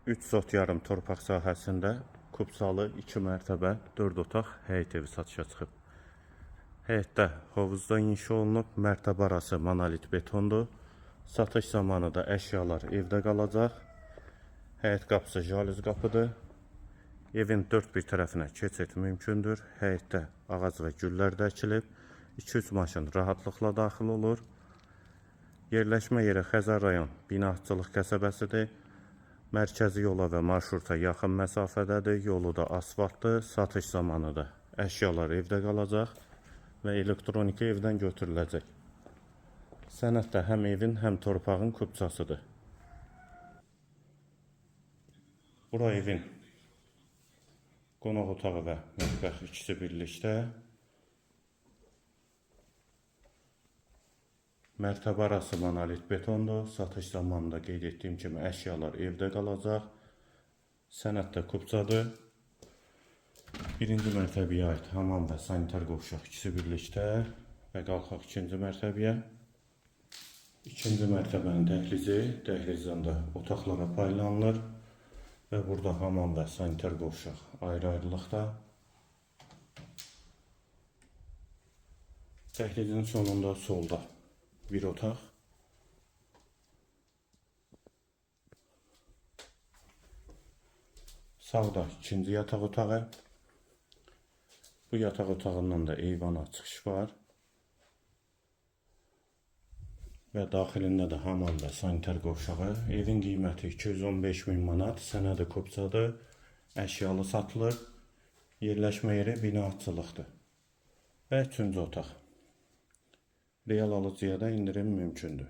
3 sot yarım torpaq sahəsində kubsalı 2 mərtəbə 4 otaq həyət evi satışa çıxıb. Həyətdə hovuzda inşa olunub, mərtəbə arası monolit betondur. Satış zamanı da əşyalar evdə qalacaq. Həyət qapısı jalüz qapıdır. Evin dörd bir tərəfinə keçid mümkündür. Həyətdə ağac və güllər də əkilib. 2-3 maşın rahatlıqla daxil olur. Yerləşmə yeri Xəzər rayon Binatçılıq qəsəbəsidir. Mərkəzi yola və marşruta yaxın məsafədədir. Yolu da asfaltdır. Satış zamanı da əşyalar evdə qalacaq və elektronika evdən götürüləcək. Sənəd də həm evin, həm torpağın kubçasıdır. Bura evin qonaq otağı və mətbəx ikisi birlikdə. Mərtəbə arası monolit betondur. Satış zamanında qeyd etdiyim kimi əşyalar evdə qalacaq. Sənəd də kubçadır. Birinci mərtəbəyə aid hamam və sanitar qovşaq ikisi birlikdə və qalxaq ikinci mərtəbəyə. İkinci mərtəbənin dəhlizi, dəhlizdən də otaqlara paylanılır və burada hamam və sanitar qovşaq ayrı-ayrılıqda. Dəhlizin sonunda solda bir otaq. Sağda ikinci yataq otağı. Bu yataq otağından da eyvana çıxış var. Və daxilində də hamam və sanitar qovşağı. Evin qiyməti 215.000 manat. Sənədi kubçadır. Əşyalı satılır. Yerləşmə yeri binatçılıqdır. Və üçüncü otaq. Real alıcıya da indirim mümkündür.